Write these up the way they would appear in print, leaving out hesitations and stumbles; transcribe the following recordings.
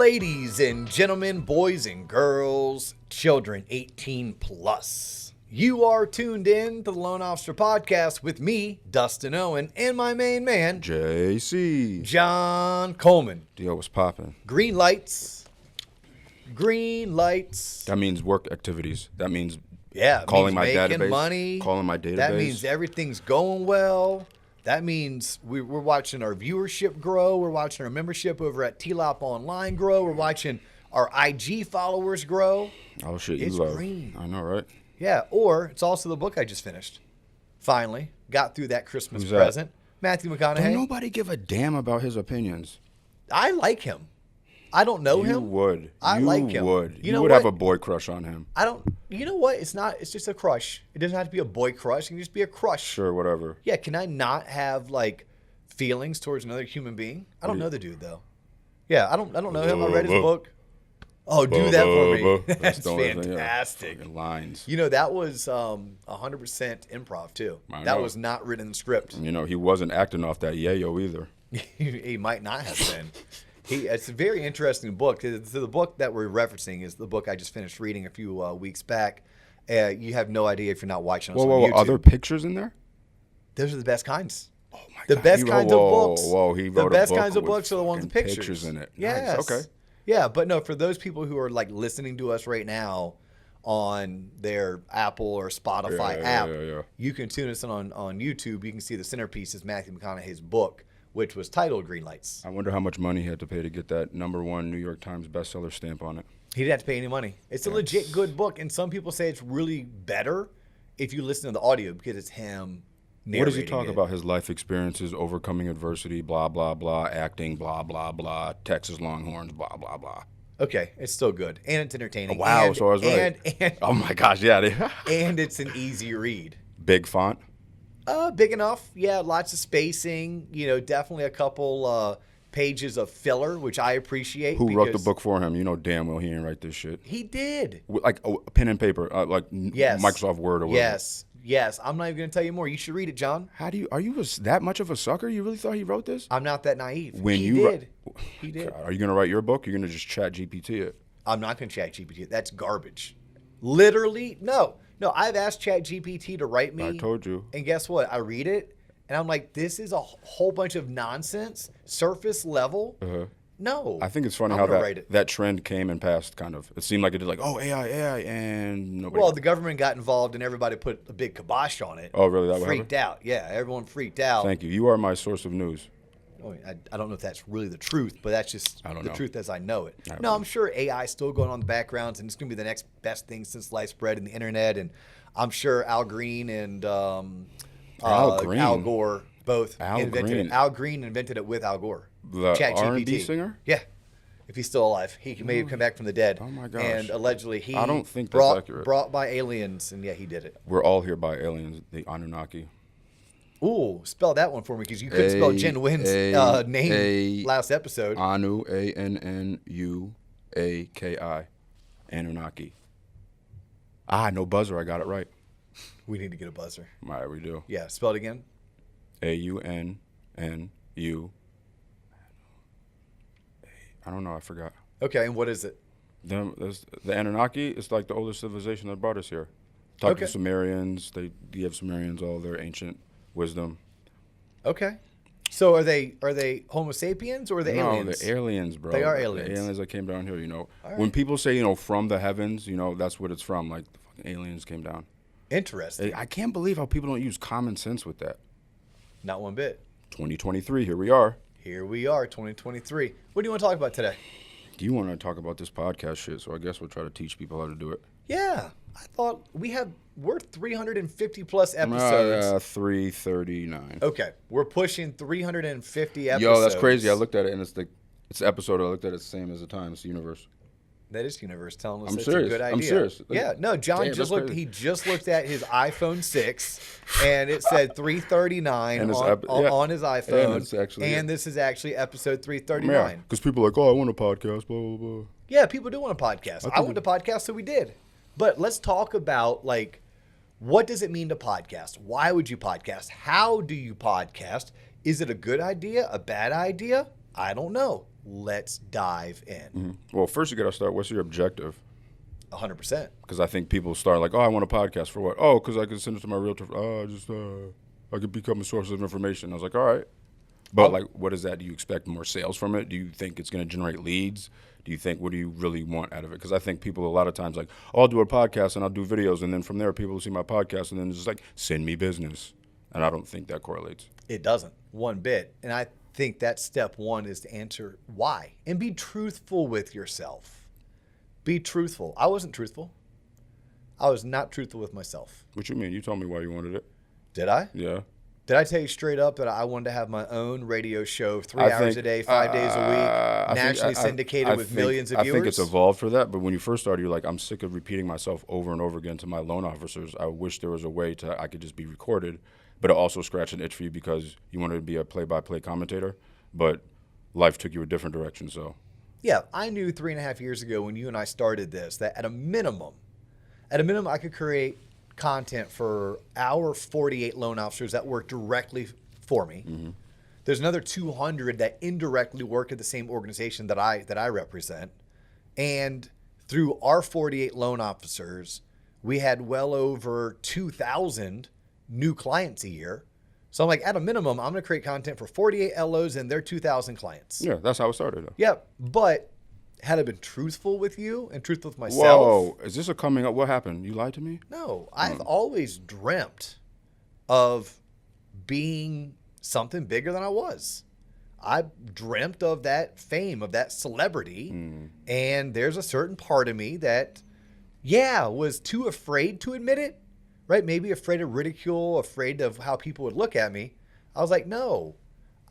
Ladies and gentlemen, boys and girls, children 18 plus. You are tuned in to the Lone Officer Podcast with me, Dustin Owen, and my main man, JC. John Coleman. Yo, what's poppin'? Green lights. Green lights. That means work activities. That means calling my making database. Money. Calling my database. That means everything's going well. That means we're watching our viewership grow. We're watching our membership over at TLOP online grow. We're watching our IG followers grow. Oh, shit, you It's love. green. I know, right? Yeah, or it's also the book I just finished. Finally, got through that Christmas Who's that? present. Matthew McConaughey. Don't nobody give a damn about his opinions. I like him. I don't know him. You would. I you like him. would. You know would what? have a boy crush on him. I don't. You know what? It's not. It's just a crush. It doesn't have to be a boy crush. It can just be a crush. Sure, whatever. Yeah. Can I not have like feelings towards another human being? I don't know the dude though. Yeah. I don't know him. I read his book. Oh, do that for me. That's fantastic. Fucking lines. You know, that was 100% improv too. That was not written in the script. You know, he wasn't acting off that yayo either. He might not have been. It's a very interesting book. The book that we're referencing is the book I just finished reading a few weeks back. You have no idea if you're not watching us on YouTube. Other pictures in there? Those are the best kinds. Oh my The God. best kinds of books. He The wrote best a book kinds of with books are the ones with fucking pictures in it. Yes. Nice. Okay. Yeah, but no, for those people who are like listening to us right now on their Apple or Spotify app, you can tune us in on YouTube. You can see the centerpiece is Matthew McConaughey's book, which was titled Green Lights. I wonder how much money he had to pay to get that #1 New York Times bestseller stamp on it. He didn't have to pay any money. It's a legit good book, and some people say it's really better if you listen to the audio because it's him narrating. What does he talk about? His life experiences, overcoming adversity, blah, blah, blah, acting, blah, blah, blah, Texas Longhorns, blah, blah, blah. Okay, it's still good, and it's entertaining. Wow, and, so I was right. And, oh my gosh, yeah. And it's an easy read. Big font? Big enough. Yeah, lots of spacing. You know, definitely a couple pages of filler, which I appreciate. Who wrote the book for him? You know damn well he didn't write this shit. He did. Like a pen and paper, Microsoft Word or whatever. Yes. I'm not even going to tell you more. You should read it, John. Are you that much of a sucker? You really thought he wrote this? I'm not that naive. He did. Are you going to write your book? You're going to just chat GPT it? I'm not going to chat GPT it. That's garbage. Literally, no. I've asked chat GPT to write me. I told you. And guess what? I read it, and I'm like, this is a whole bunch of nonsense, surface level. No. I think it's funny how that trend came and passed, kind of. It seemed like it did, like, oh, AI, and nobody. Well, the government got involved, and everybody put a big kibosh on it. Oh, really? That freaked out. Yeah, everyone freaked out. Thank you. You are my source of news. I don't know if that's really the truth, but that's just the truth as I know it. No, I'm sure AI is still going on in the background, and it's going to be the next best thing since sliced bread and the internet. And I'm sure Al Green and Al Gore both invented it. Al Green invented it with Al Gore. The R&B singer? Yeah. If he's still alive. He may have come back from the dead. Oh, my gosh. And allegedly he I don't think that's accurate. Brought by aliens, and yeah, he did it. We're all here by aliens, the Anunnaki. Ooh, spell that one for me, because you couldn't spell Jen Wynn's name last episode. Anu, Annuaki. Anunnaki. No buzzer. I got it right. We need to get a buzzer. All right, we do. Yeah, spell it again. Aunnu. I don't know. I forgot. Okay, and what is it? The Anunnaki is like the oldest civilization that brought us here. Talk to Sumerians. They give Sumerians all their ancient wisdom. Okay. So are they Homo sapiens or are they aliens? No, they're aliens, bro. They are aliens. The aliens that came down here, you know. Right. When people say, from the heavens, that's what it's from. Like, the fucking aliens came down. Interesting. I can't believe how people don't use common sense with that. Not one bit. 2023, here we are. Here we are, 2023. What do you want to talk about today? You want to talk about this podcast shit, so I guess we'll try to teach people how to do it. Yeah. I thought we're 350 plus episodes. 339. Okay. We're pushing 350 episodes. Yo, that's crazy. I looked at it, and it's the episode. I looked at it the same as the time. It's the universe. That is universe telling us I'm it's serious. a good idea. I'm serious. Yeah, no, John just looked. He just looked at his iPhone 6, and it said 339 on his iPhone. And this is actually episode 339. Yeah, because people are like, oh, I want a podcast, blah blah blah. Yeah, people do want a podcast. I want a podcast, so we did. But let's talk about what does it mean to podcast? Why would you podcast? How do you podcast? Is it a good idea? A bad idea? I don't know. Let's dive in. Mm-hmm. Well, first you got to start. What's your objective? 100%. Because I think people start like, oh, I want a podcast for what? Oh, because I can send it to my realtor. I could become a source of information. I was like, all right. But like, what is that? Do you expect more sales from it? Do you think it's going to generate leads? Do you think, what do you really want out of it? Because I think people a lot of times like, oh, I'll do a podcast and I'll do videos. And then from there, people will see my podcast and then it's just like, send me business. And I don't think that correlates. It doesn't one bit. And I think that step one is to answer why and be truthful with yourself. Be truthful. I wasn't truthful. I was not truthful with myself. What you mean? You told me why you wanted it. Did I? Yeah. Did I tell you straight up that I wanted to have my own radio show 3 hours a day, 5 days a week, nationally syndicated with millions of viewers? I think it's evolved for that. But when you first started, you're like, I'm sick of repeating myself over and over again to my loan officers. I wish there was a way I could just be recorded. But it also scratched an itch for you because you wanted to be a play-by-play commentator. But life took you a different direction, so. Yeah, I knew 3.5 years ago when you and I started this that at a minimum, I could create content for our 48 loan officers that work directly for me. Mm-hmm. There's another 200 that indirectly work at the same organization that I represent. And through our 48 loan officers, we had well over 2,000 new clients a year. So I'm like, at a minimum, I'm going to create content for 48 LOs and their 2,000 clients. Yeah, that's how it started. Yeah, but had I been truthful with you and truthful with myself. Whoa, is this a coming up? What happened? You lied to me? No, I've always dreamt of being something bigger than I was. I dreamt of that fame, of that celebrity. And there's a certain part of me that, was too afraid to admit it, right? Maybe afraid of ridicule, afraid of how people would look at me. I was like, no,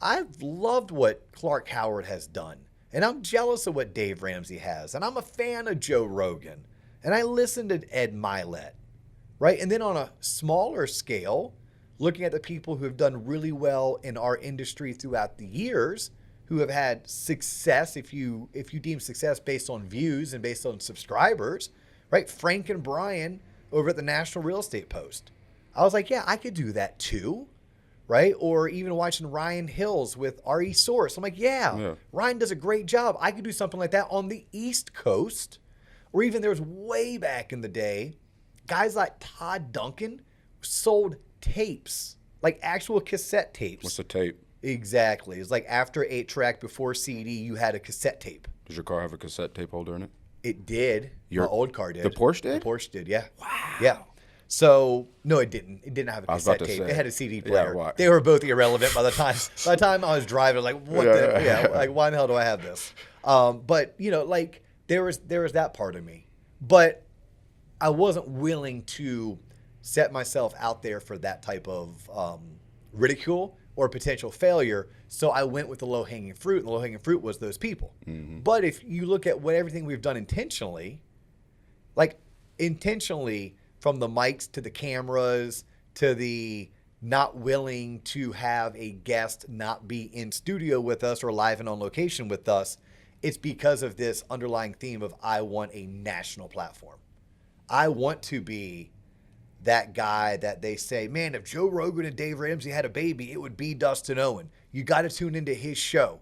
I've loved what Clark Howard has done. And I'm jealous of what Dave Ramsey has. And I'm a fan of Joe Rogan. And I listen to Ed Milet, right? And then on a smaller scale, looking at the people who have done really well in our industry throughout the years, who have had success, if you deem success based on views and based on subscribers, right? Frank and Brian over at the National Real Estate Post. I was like, yeah, I could do that too. Right? Or even watching Ryan Hills with RE Source. I'm like, yeah, Ryan does a great job. I could do something like that on the East Coast. Or even there was way back in the day, guys like Todd Duncan sold tapes, like actual cassette tapes. What's a tape? Exactly. It's like after 8-track, before CD, you had a cassette tape. Does your car have a cassette tape holder in it? It did. My old car did. The Porsche did? The Porsche did, yeah. Wow. Yeah. So, no, it didn't. It didn't have a cassette tape. It had a CD player. Yeah, they were both irrelevant by the time I was driving. Like, what like, why the hell do I have this? But, like, there was that part of me. But I wasn't willing to set myself out there for that type of ridicule or potential failure. So I went with the low-hanging fruit, and the low-hanging fruit was those people. Mm-hmm. But if you look at everything we've done intentionally, from the mics to the cameras to the not willing to have a guest not be in studio with us or live and on location with us, it's because of this underlying theme of I want a national platform. I want to be that guy that they say, man, if Joe Rogan and Dave Ramsey had a baby, it would be Dustin Owen. You got to tune into his show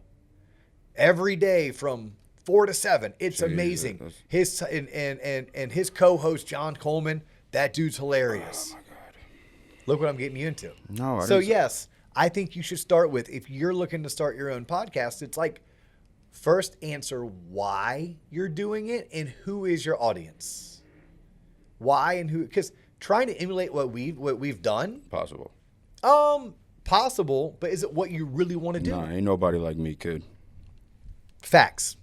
every day from 4 to 7. It's amazing. His and his co-host John Coleman. That dude's hilarious. Oh, my God. Look what I'm getting you into. No, yes, I think you should start with, if you're looking to start your own podcast, it's like, first answer why you're doing it and who is your audience. Why and who, because trying to emulate what we've done. Possible. Possible, but is it what you really want to do? Nah, ain't nobody like me, kid. Facts.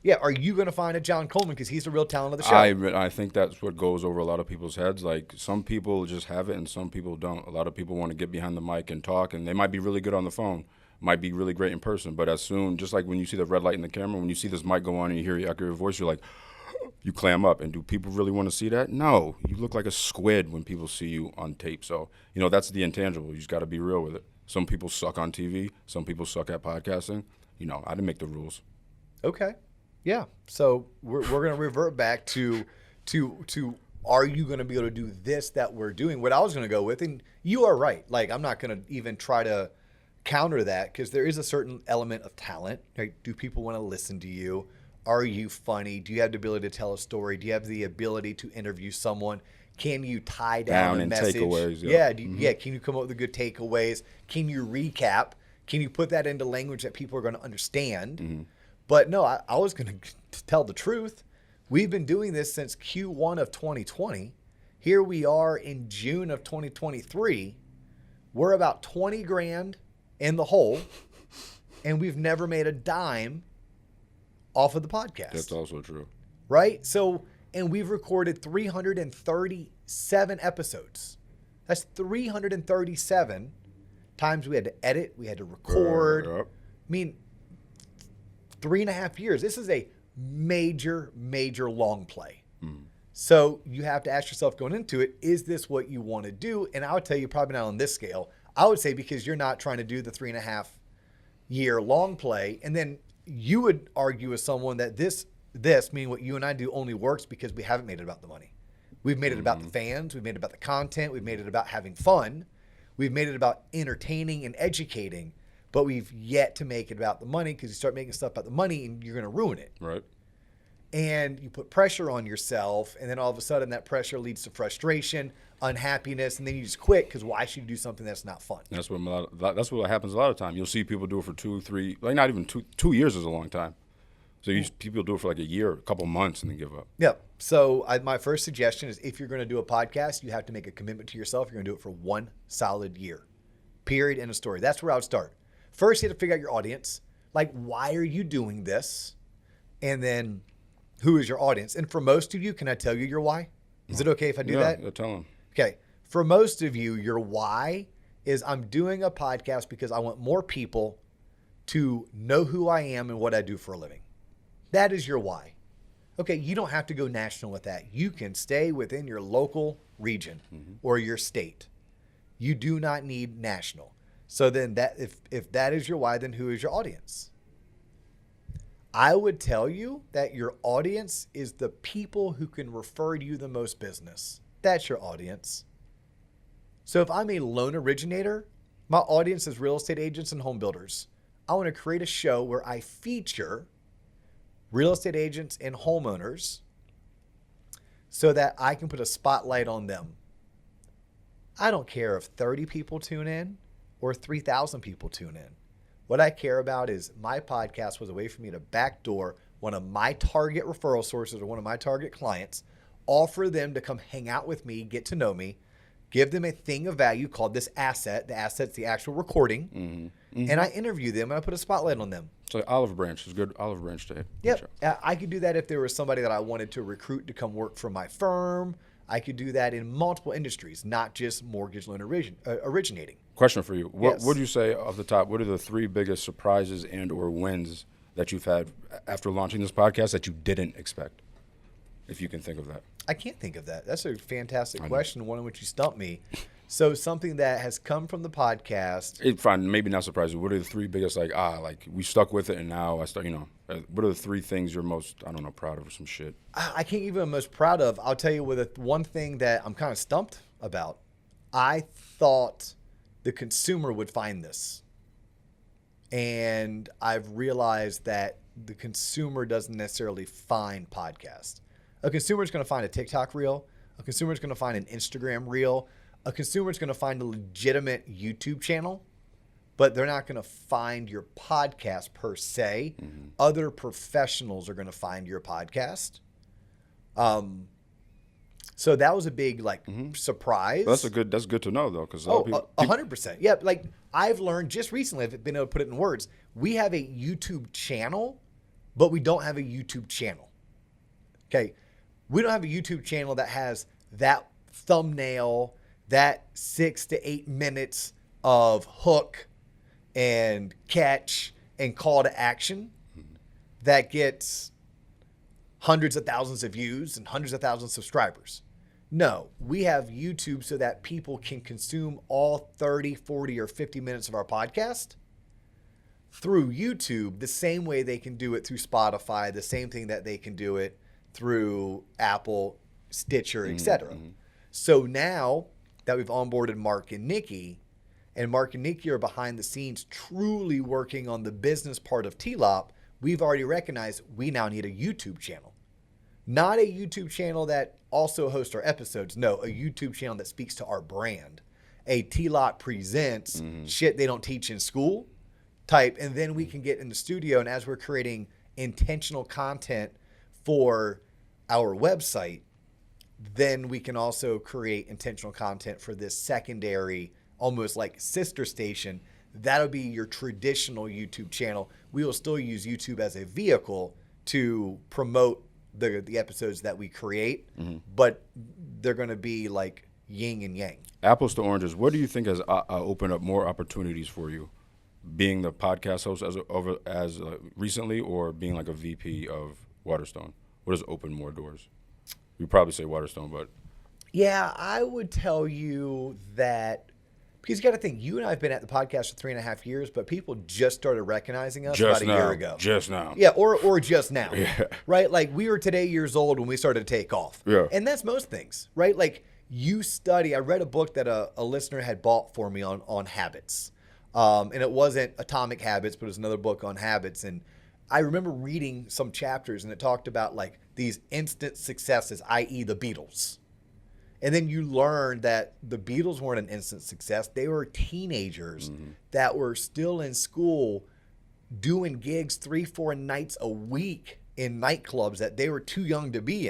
Yeah, are you going to find a John Coleman because he's the real talent of the show? I think that's what goes over a lot of people's heads. Like, some people just have it and some people don't. A lot of people want to get behind the mic and talk, and they might be really good on the phone, might be really great in person, but as soon, just like when you see the red light in the camera, when you see this mic go on and you hear your voice, you're like, you clam up. And do people really want to see that? No. You look like a squid when people see you on tape. So, that's the intangible. You just got to be real with it. Some people suck on TV. Some people suck at podcasting. I didn't make the rules. Okay. Yeah. So we're going to revert back to are you going to be able to do this that we're doing? What I was going to go with, and you are right. Like, I'm not going to even try to counter that, because there is a certain element of talent. Right? Do people want to listen to you? Are you funny? Do you have the ability to tell a story? Do you have the ability to interview someone? Can you tie down a message? Takeaways. Yeah. Can you come up with the good takeaways? Can you recap? Can you put that into language that people are going to understand? But no, I was going to tell the truth. We've been doing this since Q1 of 2020. Here we are in June of 2023. We're about 20 grand in the hole, and we've never made a dime off of the podcast. That's also true. Right? So, and we've recorded 337 episodes. That's 337 times we had to edit, we had to record. I mean, 3.5 years. This is a major, major long play. So you have to ask yourself going into it, is this what you want to do? And I would tell you probably not on this scale. I would say because you're not trying to do the 3.5 year long play. And then you would argue with someone that this meaning what you and I do only works because we haven't made it about the money. We've made it about the fans. We've made it about the content. We've made it about having fun. We've made it about entertaining and educating, but we've yet to make it about the money, because you start making stuff about the money and you're going to ruin it. Right. And you put pressure on yourself, and then all of a sudden that pressure leads to frustration, unhappiness, and then you just quit, because why should you do something that's not fun? That's what happens a lot of time. You'll see people do it for 2, 3, like not even 2 years is a long time. So people do it for like a year, a couple months, and then give up. Yep. So my first suggestion is, if you're going to do a podcast, you have to make a commitment to yourself. You're going to do it for 1 solid year. Period. End of story. That's where I would start. First, you have to figure out your audience. Like, why are you doing this? And then, who is your audience? And for most of you, can I tell you your why? Is it okay if I do that? Yeah, tell them. Okay. For most of you, your why is, I'm doing a podcast because I want more people to know who I am and what I do for a living. That is your why. Okay, you don't have to go national with that. You can stay within your local region or your state. You do not need national. So then that if that is your why, then who is your audience? I would tell you that your audience is the people who can refer you the most business. That's your audience. So if I'm a loan originator, my audience is real estate agents and home builders. I want to create a show where I feature real estate agents and homeowners so that I can put a spotlight on them. I don't care if 30 people tune in or 3,000 people tune in. What I care about is my podcast was a way for me to backdoor one of my target referral sources or one of my target clients, offer them to come hang out with me, get to know me, give them a thing of value called this asset. The asset's the actual recording. And I interview them and I put a spotlight on them. So olive branch is good. Olive branch day. Yep. I could do that if there was somebody that I wanted to recruit to come work for my firm. I could do that in multiple industries, not just mortgage loan originating. Question for you. What Yes. would you say off the top, what are the 3 biggest surprises and or wins that you've had after launching this podcast that you didn't expect? If you can think of that. I can't think of that. That's a fantastic question, one in which you stumped me. So something that has come from the podcast. Fine, maybe not surprising. What are the 3 biggest, like we stuck with it and now I start, what are the 3 things you're most, proud of or some shit? I can't even be most proud of. I'll tell you one thing that I'm kind of stumped about. I thought the consumer would find this. And I've realized that the consumer doesn't necessarily find podcasts. A consumer is going to find a TikTok reel. A consumer is going to find an Instagram reel. A consumer is going to find a legitimate YouTube channel, but they're not going to find your podcast per se. Other professionals are going to find your podcast. So that was a big surprise. Well, that's good to know though, because 100%. Yeah, like I've learned just recently, I've been able to put it in words. We have a YouTube channel, but we don't have a YouTube channel. Okay, we don't have a YouTube channel that has that thumbnail, that 6 to 8 minutes of hook and catch and call to action that gets hundreds of thousands of views and hundreds of thousands of subscribers. No, we have YouTube so that people can consume all 30, 40, or 50 minutes of our podcast through YouTube the same way they can do it through Spotify, the same thing that they can do it through Apple, Stitcher, etc. So now that we've onboarded Mark and Nikki, and Mark and Nikki are behind the scenes truly working on the business part of TLOP, we've already recognized we now need a YouTube channel. Not a YouTube channel that also hosts our episodes. No, a YouTube channel that speaks to our brand. A TLOP presents shit they don't teach in school type, and then we can get in the studio, and as we're creating intentional content for our website, then we can also create intentional content for this secondary, almost like sister station. That'll be your traditional YouTube channel. We will still use YouTube as a vehicle to promote the episodes that we create, but they're going to be like yin and yang. Apples to oranges. What do you think has opened up more opportunities for you? Being the podcast host as recently, or being like a VP of Waterstone? What has opened more doors? You probably say Waterstone, but yeah, I would tell you that, because you got to think, you and I have been at the podcast for 3.5 years, but people just started recognizing us about a year ago. Just now. Yeah, or just now. Yeah. Right? Like, we were today years old when we started to take off. Yeah. And that's most things, right? Like, you study. I read a book that a listener had bought for me on habits. And it wasn't Atomic Habits, but it was another book on habits. And I remember reading some chapters, and it talked about like these instant successes, i.e. the Beatles. And then you learn that the Beatles weren't an instant success. They were teenagers that were still in school doing gigs 3-4 nights a week in nightclubs that they were too young to be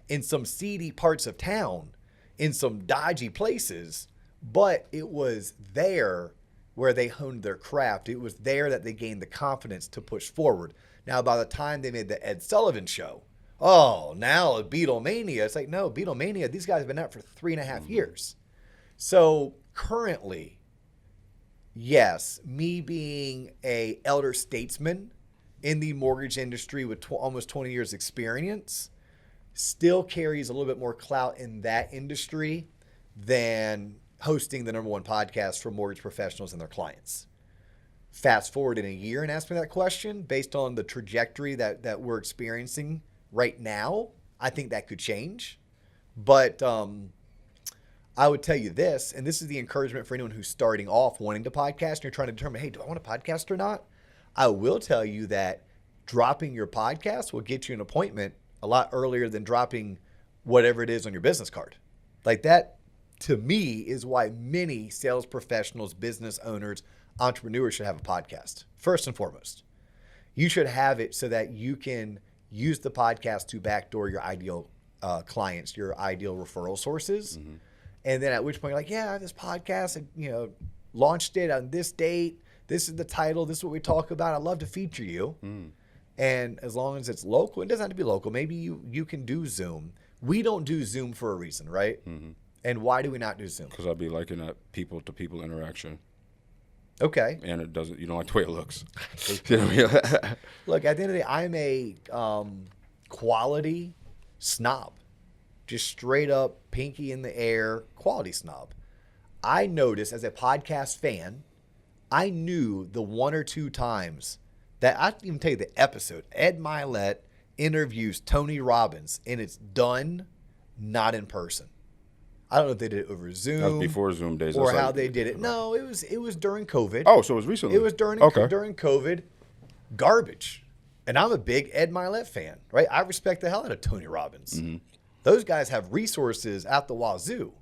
in some seedy parts of town, in some dodgy places. But it was there where they honed their craft. It was there that they gained the confidence to push forward. Now, by the time they made the Ed Sullivan Show, now Beatlemania. It's like, no, Beatlemania, these guys have been out for 3.5 years. So currently, yes, me being a elder statesman in the mortgage industry with almost 20 years experience still carries a little bit more clout in that industry than hosting the #1 podcast for mortgage professionals and their clients. Fast forward in a year and ask me that question, based on the trajectory that we're experiencing right now, I think that could change. But I would tell you this, and this is the encouragement for anyone who's starting off wanting to podcast and you're trying to determine, hey, do I want to podcast or not? I will tell you that dropping your podcast will get you an appointment a lot earlier than dropping whatever it is on your business card. Like, that, to me, is why many sales professionals, business owners, entrepreneurs should have a podcast. First and foremost, you should have it so that you can use the podcast to backdoor your ideal clients, your ideal referral sources. And then at which point you're like, yeah, I have this podcast, and launched it on this date. This is the title. This is what we talk about. I'd love to feature you. And as long as it's local, it doesn't have to be local. Maybe you can do Zoom. We don't do Zoom for a reason, right? And why do we not do Zoom? Because I'd be liking that people-to-people interaction. Okay. And you don't like the way it looks. Look, at the end of the day, I'm a quality snob. Just straight up, pinky in the air, quality snob. I noticed as a podcast fan, I knew the 1 or 2 times that I didn't even tell you the episode. Ed Milet interviews Tony Robbins, and it's done not in person. I don't know if they did it over Zoom. That was before Zoom days. Or how they did it. No, it was during COVID. Oh, so it was recently. It was during COVID. Garbage. And I'm a big Ed Milet fan, right? I respect the hell out of Tony Robbins. Those guys have resources at the wazoo.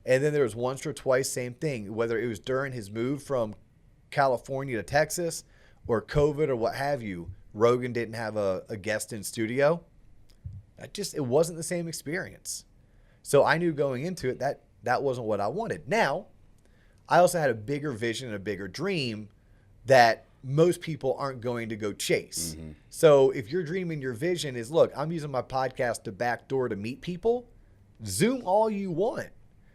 And then there was once or twice, same thing, whether it was during his move from California to Texas or COVID or what have you, Rogan didn't have a guest in studio. It wasn't the same experience. So I knew going into it that wasn't what I wanted. Now, I also had a bigger vision and a bigger dream that most people aren't going to go chase. So if your dream and your vision is, look, I'm using my podcast to backdoor to meet people, Zoom all you want.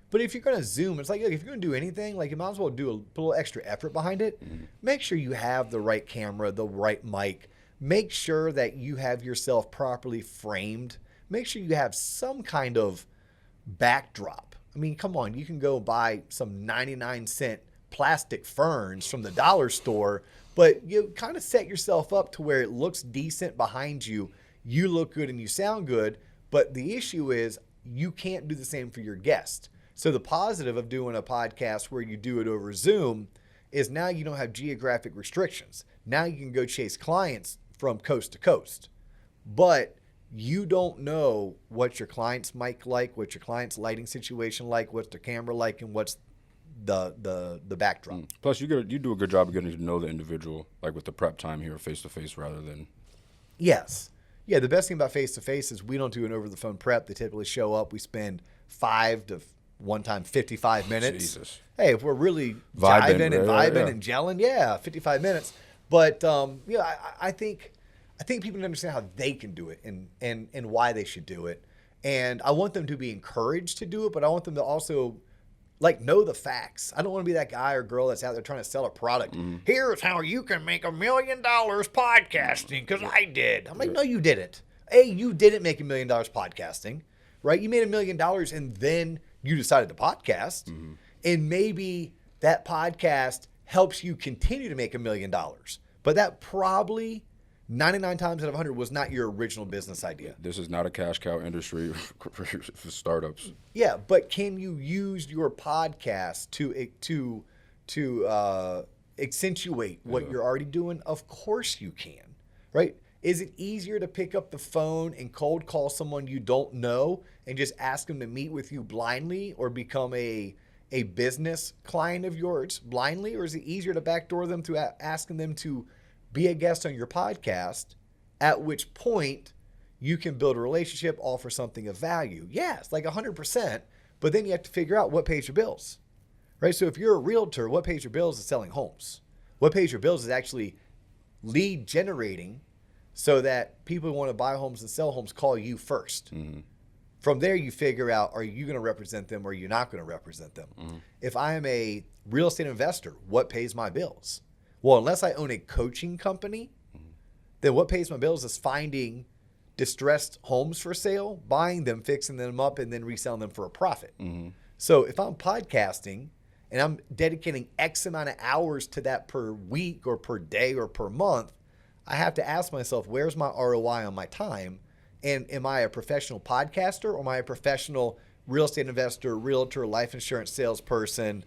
But if you're going to Zoom, it's like, look, if you're going to do anything, like, you might as well put a little extra effort behind it. Make sure you have the right camera, the right mic. Make sure that you have yourself properly framed. Make sure you have some kind of backdrop. I mean, come on, you can go buy some 99-cent plastic ferns from the dollar store, but you kind of set yourself up to where it looks decent behind you. You look good and you sound good, but the issue is you can't do the same for your guest. So the positive of doing a podcast where you do it over Zoom is now you don't have geographic restrictions. Now you can go chase clients from coast to coast. But you don't know what your client's mic like, what your client's lighting situation like, what's the camera like, and what's the backdrop. Plus, you do a good job of getting to know the individual, like with the prep time here, face to face, rather than. Yes. Yeah, the best thing about face to face is we don't do an over the phone prep. They typically show up. We spend 5 to one time 55 minutes. Jesus. Hey, if we're really vibing and gelling, 55 minutes. But I think people need to understand how they can do it and why they should do it. And I want them to be encouraged to do it, but I want them to also know the facts. I don't want to be that guy or girl that's out there trying to sell a product. Here's how you can make $1 million podcasting because I did. I'm like, no, you didn't. You didn't make $1 million podcasting, right? You made $1 million and then you decided to podcast. And maybe that podcast helps you continue to make $1 million. But that probably 99 times out of 100 was not your original business idea. This is not a cash cow industry for startups. Yeah, but can you use your podcast to accentuate what you're already doing? Of course you can, right? Is it easier to pick up the phone and cold call someone you don't know and just ask them to meet with you blindly or become a business client of yours blindly? Or is it easier to backdoor them through asking them to be a guest on your podcast, at which point you can build a relationship, offer something of value? Yes, 100%. But then you have to figure out what pays your bills, right? So if you're a realtor, what pays your bills is selling homes. What pays your bills is actually lead generating so that people who want to buy homes and sell homes call you first. From there, you figure out, are you going to represent them or are you not going to represent them? If I am a real estate investor, what pays my bills? Well, unless I own a coaching company, then what pays my bills is finding distressed homes for sale, buying them, fixing them up, and then reselling them for a profit. So if I'm podcasting and I'm dedicating X amount of hours to that per week or per day or per month, I have to ask myself, where's my ROI on my time? And am I a professional podcaster or am I a professional real estate investor, realtor, life insurance salesperson,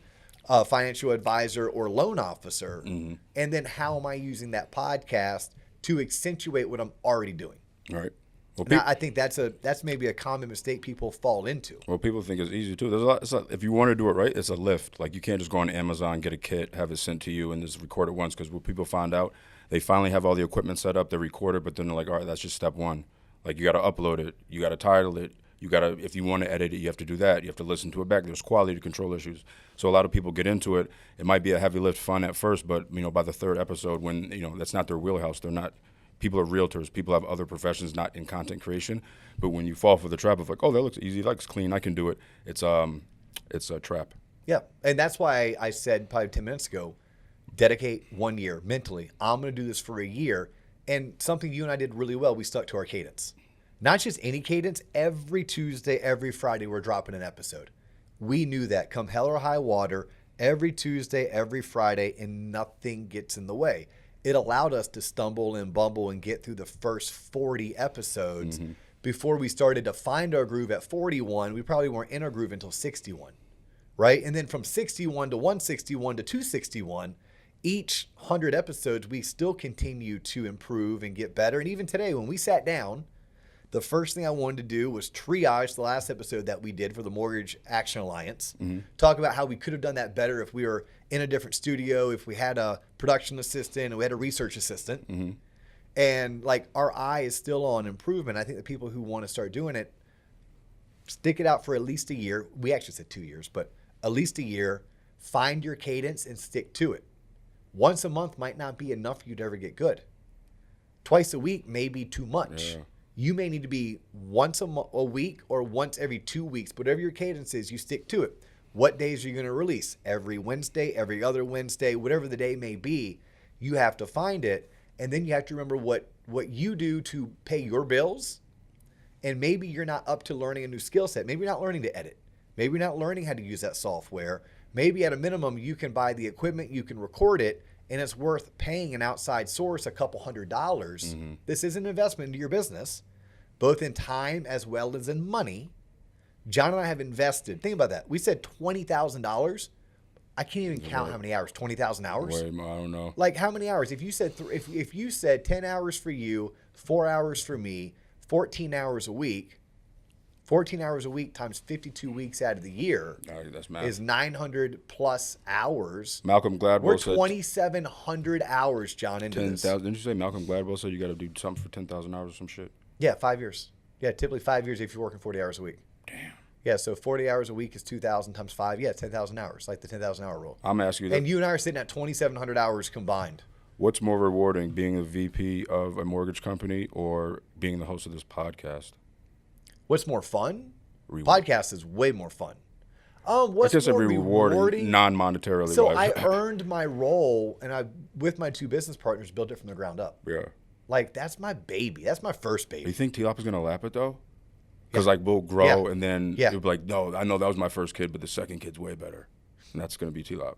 financial advisor, or loan officer? And then how am I using that podcast to accentuate what I'm already doing? Right. Well, now, I think that's maybe a common mistake people fall into. Well, people think it's easy too. There's a lot. If you want to do it right, it's a lift. Like you can't just go on Amazon, get a kit, have it sent to you, and just record it once. Because what people find out, they finally have all the equipment set up, they record it, but then they're like, all right, that's just step one. Like you got to upload it, you got to title it, you got to, if you want to edit it, you have to do that. You have to listen to it back. There's quality control issues. So a lot of people get into it. It might be a heavy lift fun at first, but by the third episode, when that's not their wheelhouse, they're not. People are realtors. People have other professions, not in content creation. But when you fall for the trap of oh, that looks easy, that looks clean, I can do it. It's a trap. Yeah, and that's why I said probably 10 minutes ago, dedicate 1 year mentally. I'm going to do this for a year. And something you and I did really well, we stuck to our cadence. Not just any cadence. Every Tuesday, every Friday, we're dropping an episode. We knew that come hell or high water, every Tuesday, every Friday, and nothing gets in the way. It allowed us to stumble and bumble and get through the first 40 episodes before we started to find our groove at 41. We probably weren't in our groove until 61, right? And then from 61 to 161 to 261, each 100 episodes, we still continue to improve and get better. And even today, when we sat down, the first thing I wanted to do was triage the last episode that we did for the Mortgage Action Alliance. Talk about how we could have done that better if we were in a different studio, if we had a production assistant and we had a research assistant. And our eye is still on improvement. I think the people who want to start doing it, stick it out for at least a year. We actually said 2 years, but at least a year. Find your cadence and stick to it. Once a month might not be enough for you to ever get good. Twice a week may be too much. Yeah. You may need to be once a week or once every 2 weeks. Whatever your cadence is, you stick to it. What days are you going to release? Every Wednesday, every other Wednesday, whatever the day may be, you have to find it. And then you have to remember what you do to pay your bills. And maybe you're not up to learning a new skill set. Maybe you're not learning to edit. Maybe you're not learning how to use that software. Maybe at a minimum, you can buy the equipment, you can record it, and it's worth paying an outside source a couple $100s. This is an investment into your business, both in time as well as in money, John and I have invested. Think about that. We said $20,000. I can't even count how many hours. 20,000 hours. Wait, I don't know. Like how many hours? If you said if you said 10 hours for you, 4 hours for me, 14 hours a week. 14 hours a week times 52 weeks out of the year That's math. is 900 plus hours. Malcolm Gladwell We're said 2,700 hours, John, into 10,000. Didn't you say Malcolm Gladwell said you got to do something for 10,000 hours or some shit? Yeah, 5 years. Yeah, typically 5 years if you're working 40 hours a week. Damn. Yeah, so 40 hours a week is 2,000 times 5. Yeah, 10,000 hours, like the 10,000 hour rule. I'm asking you that. And you and I are sitting at 2,700 hours combined. What's more rewarding, being a VP of a mortgage company or being the host of this podcast? What's more fun? Reward. Podcast is way more fun. What's It's just more a rewarding, non-monetarily. So wise. I earned my role, and I, with my two business partners, built it from the ground up. Yeah. Like, that's my baby. That's my first Do you baby. think TLOP is going to lap it, though? Because, like, we'll grow, and then you'll be like, no, I know that was my first kid, but the second kid's way better. And that's going to be TLOP.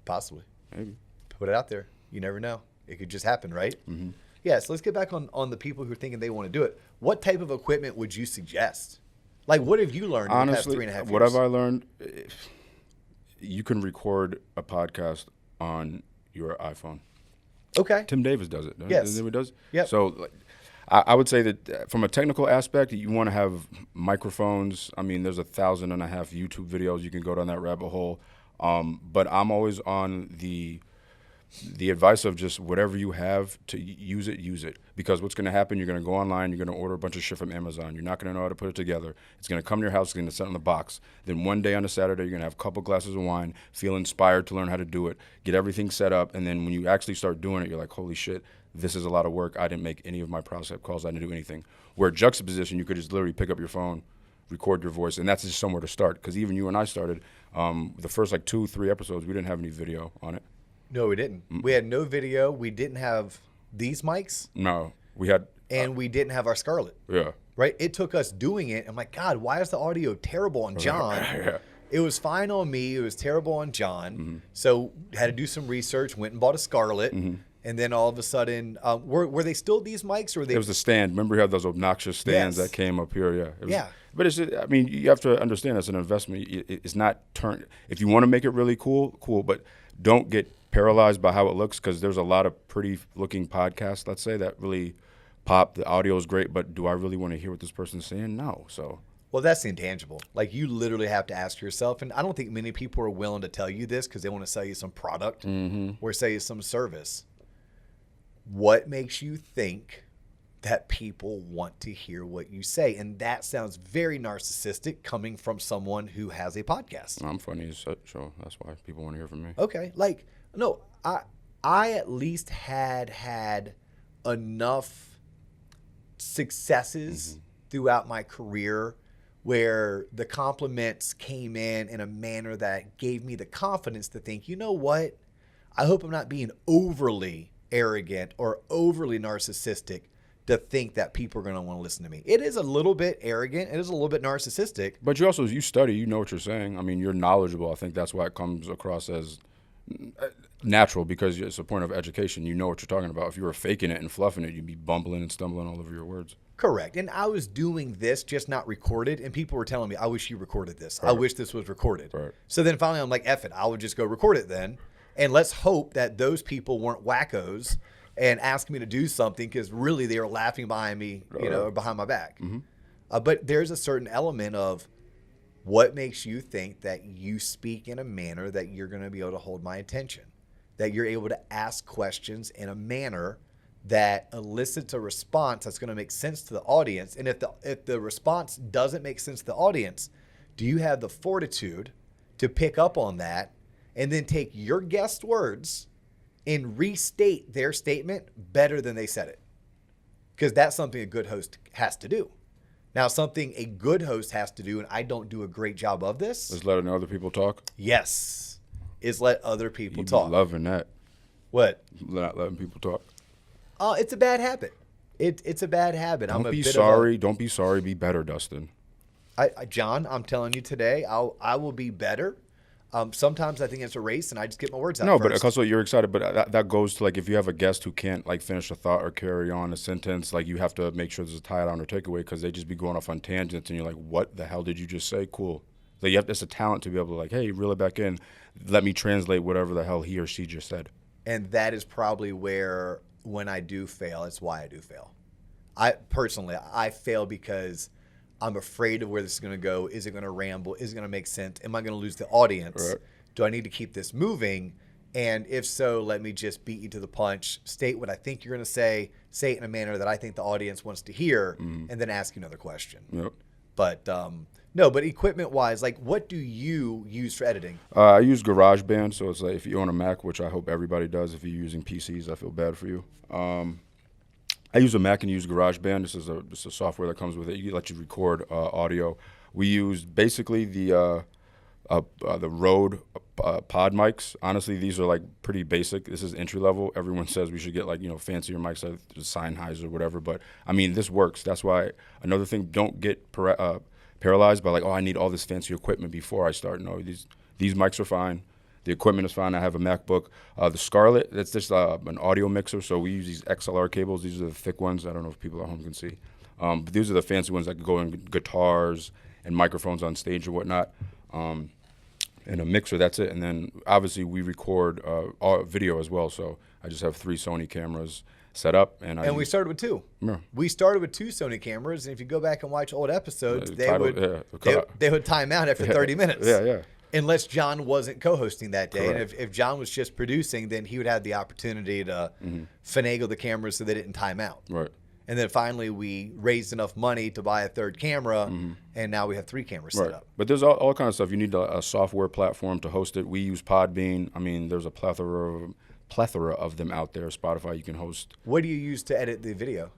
Possibly. Maybe. Put it out there. You never know. It could just happen, right? Mm-hmm. Yeah, so let's get back on the people who are thinking they want to do it. What type of equipment would you suggest? Like, what have you learned in the past 3.5 years? What have I learned? You can record a podcast on your iPhone. Okay. Tim Davis does it. Yes. Isn't that what he does? Yep. So like, I would say that from a technical aspect, you want to have microphones. I mean, there's 1,500 YouTube videos. You can go down that rabbit hole. But I'm always on the advice of just whatever you have to use it. Because what's going to happen, you're going to go online, you're going to order a bunch of shit from Amazon. You're not going to know how to put it together. It's going to come to your house, it's going to sit in the box. Then one day on a Saturday, you're going to have a couple glasses of wine, feel inspired to learn how to do it, get everything set up, and then when you actually start doing it, you're like, holy shit, this is a lot of work. I didn't make any of my prospect calls. I didn't do anything. Where juxtaposition, you could just literally pick up your phone, record your voice, and that's just somewhere to start. Because even you and I started, the first like 2-3 episodes, we didn't have any video on it. No, we didn't. We had no video. We didn't have these mics. No, we had. And we didn't have our Scarlett. Yeah. Right? It took us doing it. I'm like, God, why is the audio terrible on John? Yeah. It was fine on me. It was terrible on John. So had to do some research, went and bought a Scarlett. And then all of a sudden, were they still these mics? Or were they? It was the stand. Remember, you had those obnoxious stands that came up here. Yeah. It was, Yeah. But it's, I mean, you have to understand it's an investment. It's not if you want to make it really cool, but don't get paralyzed by how it looks, because there's a lot of pretty looking podcasts, let's say, that really pop. The audio is great, but do I really want to hear what this person's saying? No. So. Well, that's the intangible. Like, you literally have to ask yourself, and I don't think many people are willing to tell you this because they want to sell you some product or sell you some service. What makes you think that people want to hear what you say? And that sounds very narcissistic coming from someone who has a podcast. I'm funny as such, so that's why people want to hear from me. Okay. Like, no, I at least had enough successes throughout my career where the compliments came in a manner that gave me the confidence to think, you know what? I hope I'm not being overly arrogant or overly narcissistic to think that people are going to want to listen to me. It is a little bit arrogant. It is a little bit narcissistic. But you also, you study, you know what you're saying. I mean, you're knowledgeable. I think that's why it comes across as natural, because it's a point of education. You know what you're talking about. If you were faking it and fluffing it, you'd be bumbling and stumbling all over your words. Correct. And I was doing this, just not recorded. And people were telling me, I wish you recorded this. Right. I wish this was recorded. Right. So then finally I'm like, F it. I would just go record it then. And let's hope that those people weren't wackos and asked me to do something, because really they were laughing behind me, you know, or behind my back. But there's a certain element of what makes you think that you speak in a manner that you're going to be able to hold my attention, that you're able to ask questions in a manner that elicits a response that's going to make sense to the audience. And if the response doesn't make sense to the audience, do you have the fortitude to pick up on that and then take your guest words and restate their statement better than they said it? Because that's something a good host has to do. Now, something a good host has to do, and I don't do a great job of this. Just letting other people talk? Yes. Is let other people You talk. be loving that. What? Not letting people talk. It's a bad habit. It's a bad habit. Don't be sorry. Don't be sorry. Be better, Dustin. John, I'm telling you today, I will be better. Sometimes I think it's a race, and I just get my words out No, first. but also you're excited, but that goes to like if you have a guest who can't like finish a thought or carry on a sentence, like you have to make sure there's a tie down or takeaway because they just be going off on tangents, and you're like, what the hell did you just say? Cool. Like you have it's a talent to be able to like, hey, reel it back in, let me translate whatever the hell he or she just said. And that is probably where when I do fail, it's why I do fail. I fail because I'm afraid of where this is going to go. Is it going to ramble? Is it going to make sense? Am I going to lose the audience? Right. Do I need to keep this moving? And if so, let me just beat you to the punch, state what I think you're going to say it in a manner that I think the audience wants to hear, and then ask you another question. Yep. But no, but equipment-wise, like what do you use for editing? I use GarageBand, so it's like if you own a Mac, which I hope everybody does. If you're using PCs, I feel bad for you. I use a Mac and use GarageBand. This is a software that comes with it. It lets you record audio. We use basically the Rode pod mics. Honestly, these are like pretty basic. This is entry level. Everyone says we should get like fancier mics, like Sennheiser or whatever. But I mean, this works. That's why another thing. Don't get paralyzed by like, oh, I need all this fancy equipment before I start. No, these mics are fine. The equipment is fine. I have a MacBook. The Scarlett, that's just an audio mixer. So we use these XLR cables. These are the thick ones. I don't know if people at home can see. But these are the fancy ones that can go in guitars and microphones on stage or whatnot. And a mixer, that's it. And then obviously we record video as well. So I just have 3 Sony cameras set up. And we started with 2. Yeah. We started with 2 Sony cameras. And if you go back and watch old episodes, they would time out after 30 minutes. Yeah. Unless John wasn't co-hosting that day. Correct. And if John was just producing, then he would have the opportunity to finagle the cameras so they didn't time out. Right. And then finally we raised enough money to buy a 3rd camera, and now we have 3 cameras set up. But there's all kinds of stuff. You need a software platform to host it. We use Podbean. I mean, there's a plethora of them out there. Spotify, you can host. What do you use to edit the video?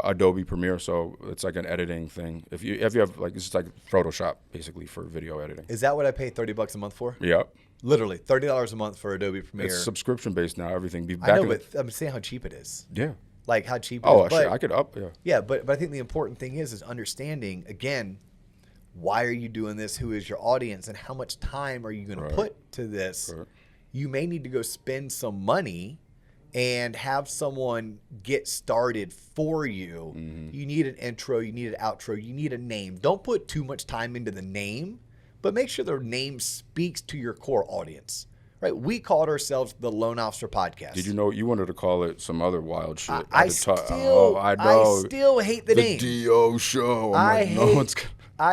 Adobe Premiere, so it's like an editing thing. If you have like, it's like Photoshop basically for video editing. Is that what I pay $30 a month for? Yeah. Literally $30 a month for Adobe Premiere. It's subscription based now. Everything. I know, but I'm saying how cheap it is. Yeah. Like how cheap it is. But, shit, I could up. Yeah. Yeah, but I think the important thing is understanding again, why are you doing this? Who is your audience, and how much time are you going to put to this? Right. You may need to go spend some money and have someone get started for you. You need an intro, you need an outro, you need a name. Don't put too much time into the name, but make sure the name speaks to your core audience. Right? We called ourselves the Loan Officer Podcast. Did you know you wanted to call it some other wild shit? I still hate the name. The DO show. I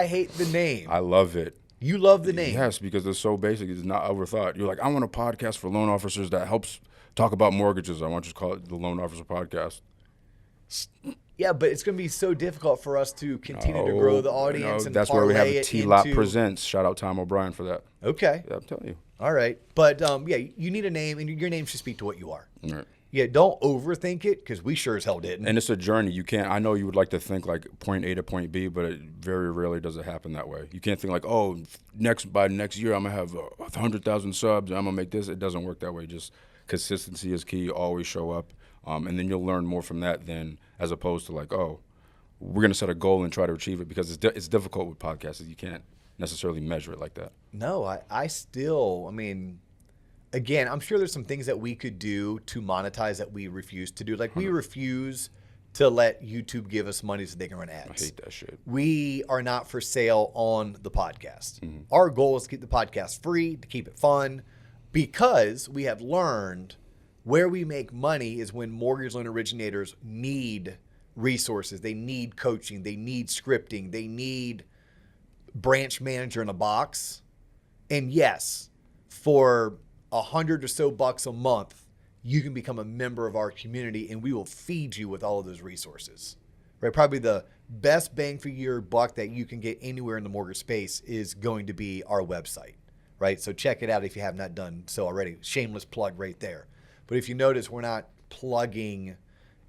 hate the name. I love it. You love the name. Yes, because it's so basic. It's not overthought. You're like, I want a podcast for loan officers that helps talk about mortgages. I want you to call it the Loan Officer Podcast. Yeah, but it's going to be so difficult for us to continue to grow the audience. And that's where we have TLOP Presents. Shout out Tom O'Brien for that. Okay. Yeah, I'm telling you. All right. But, yeah, you need a name, and your name should speak to what you are. Right. Yeah, don't overthink it, because we sure as hell didn't. And it's a journey. You can't. I know you would like to think like point A to point B, but it very rarely does it happen that way. You can't think like, oh, by next year I'm gonna have 100,000 subs. And I'm gonna make this. It doesn't work that way. Just consistency is key. Always show up, and then you'll learn more from that than as opposed to like, oh, we're gonna set a goal and try to achieve it, because it's difficult with podcasts. You can't necessarily measure it like that. No, I mean. Again, I'm sure there's some things that we could do to monetize that we refuse to do. Like, we refuse to let YouTube give us money so they can run ads. I hate that shit. We are not for sale on the podcast. Our goal is to keep the podcast free, to keep it fun, because we have learned where we make money is when mortgage loan originators need resources. They need coaching. They need scripting. They need branch manager in a box. And yes, for $100 or so a month, you can become a member of our community, and we will feed you with all of those resources. Right? Probably the best bang for your buck that you can get anywhere in the mortgage space is going to be our website. Right? So check it out if you have not done so already. Shameless plug right there. But if you notice, we're not plugging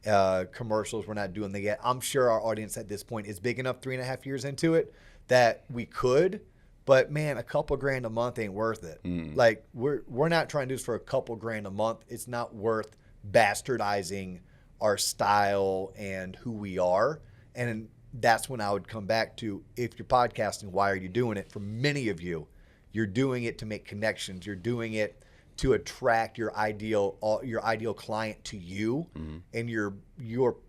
commercials. We're not doing that yet. I'm sure our audience at this point is big enough, 3.5 years into it, that we could. But man, a couple grand a month ain't worth it. Like, we're not trying to do this for a couple grand a month. It's not worth bastardizing our style and who we are. And that's when I would come back to, if you're podcasting, why are you doing it? For many of you, You're doing it to make connections. You're doing it to attract your ideal client to you, and your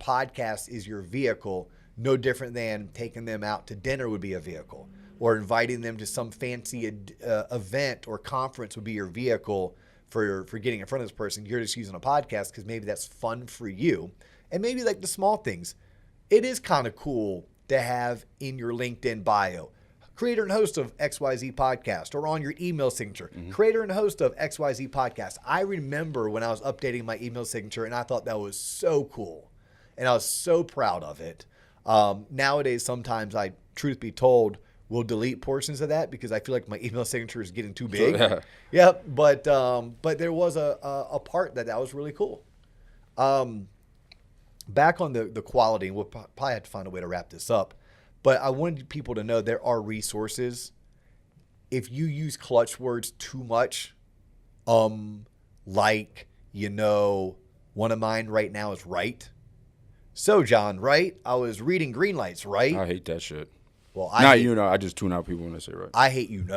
podcast is your vehicle. No different than taking them out to dinner would be a vehicle, or inviting them to some fancy event or conference would be your vehicle for getting in front of this person. You're just using a podcast because maybe that's fun for you, and maybe like the small things. It is kind of cool to have in your LinkedIn bio, creator and host of XYZ podcast, or on your email signature, creator and host of XYZ podcast. I remember when I was updating my email signature, and I thought that was so cool, and I was so proud of it. Nowadays, sometimes I, truth be told, will delete portions of that because I feel like my email signature is getting too big. Yep. But there was a part that was really cool. Back on the quality, and we'll probably have to find a way to wrap this up. But I wanted people to know there are resources. If you use clutch words too much, like, one of mine right now is right. So, John, right? I was reading green lights, right? I hate that shit. Well, I just tune out people when they say right. I hate and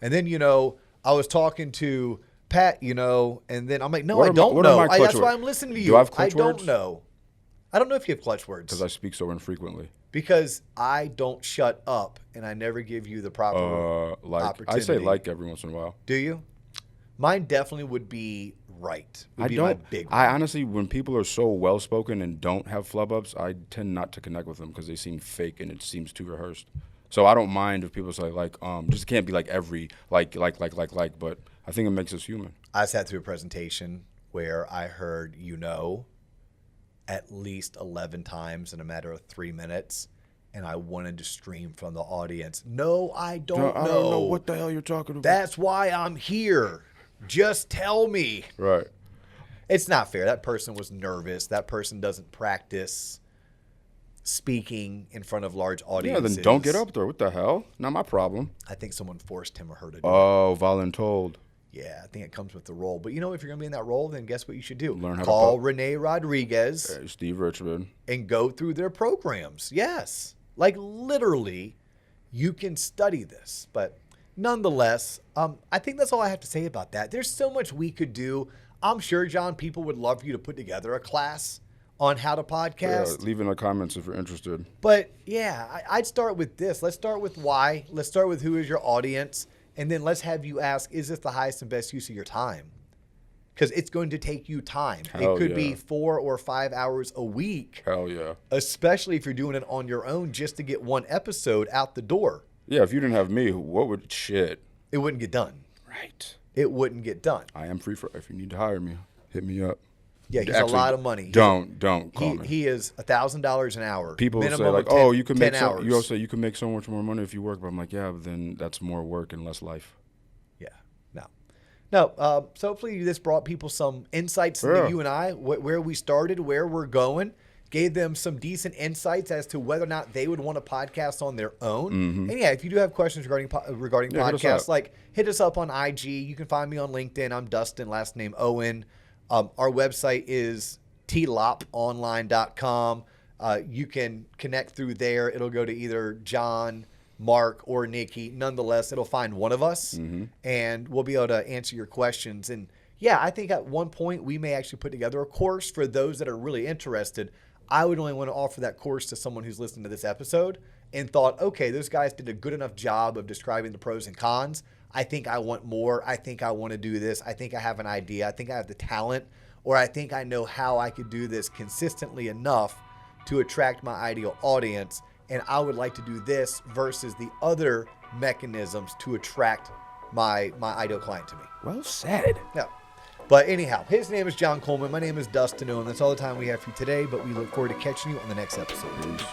then I was talking to Pat, and then I'm like, no, I don't know. That's why I'm listening to you. Do I have clutch words? I don't know. I don't know if you have clutch words. Because I speak so infrequently. Because I don't shut up, and I never give you the proper opportunity. I say every once in a while. Do you? Mine definitely would be right. My big one. I honestly, when people are so well-spoken and don't have flub-ups, I tend not to connect with them because they seem fake and it seems too rehearsed. So I don't mind if people say just can't be like every like, but I think it makes us human. I sat through a presentation where I heard at least 11 times in a matter of 3 minutes, and I wanted to scream from the audience, no, I don't know. I don't know what the hell you're talking about. That's why I'm here. Just tell me. Right. It's not fair. That person was nervous. That person doesn't practice speaking in front of large audiences. Yeah, then don't get up there. What the hell? Not my problem. I think someone forced him or her to do it. Oh, voluntold. Yeah, I think it comes with the role. But if you're going to be in that role, then guess what you should do? Learn how Call Renee Rodriguez. Steve Richmond. And go through their programs. Yes. Like literally, you can study this. But nonetheless, I think that's all I have to say about that. There's so much we could do. I'm sure, John, people would love for you to put together a class on how to podcast. Yeah, leave in the comments if you're interested. But yeah, I'd start with this. Let's start with why. Let's start with who is your audience. And then let's have you ask, is this the highest and best use of your time? Because it's going to take you time. It could be 4 or 5 hours a week. Hell yeah. Especially if you're doing it on your own just to get one episode out the door. Yeah, if you didn't have me, what would shit? It wouldn't get done. Right. It wouldn't get done. I am free for if you need to hire me, hit me up. Yeah, he's actually a lot of money. Don't call me. He is $1,000 an hour. People say like, 10, you can make you also you can make so much more money if you work, but I'm like, yeah, but then that's more work and less life. Yeah, no. So hopefully this brought people some insights into you and I, where we started, where we're going, gave them some decent insights as to whether or not they would want a podcast on their own. Mm-hmm. And yeah, if you do have questions regarding podcasts, hit us up on IG. You can find me on LinkedIn. I'm Dustin, last name Owen. Our website is tloponline.com. You can connect through there. It'll go to either John, Mark, or Nikki. Nonetheless, it'll find one of us, and we'll be able to answer your questions. And yeah, I think at one point we may actually put together a course for those that are really interested. I would only want to offer that course to someone who's listening to this episode and thought, okay, those guys did a good enough job of describing the pros and cons. I think I want more. I think I want to do this. I think I have an idea. I think I have the talent, or I think I know how I could do this consistently enough to attract my ideal audience. And I would like to do this versus the other mechanisms to attract my ideal client to me. Well said. Yeah. But anyhow, his name is John Coleman. My name is Dustin Owen. That's all the time we have for you today, but we look forward to catching you on the next episode. Peace.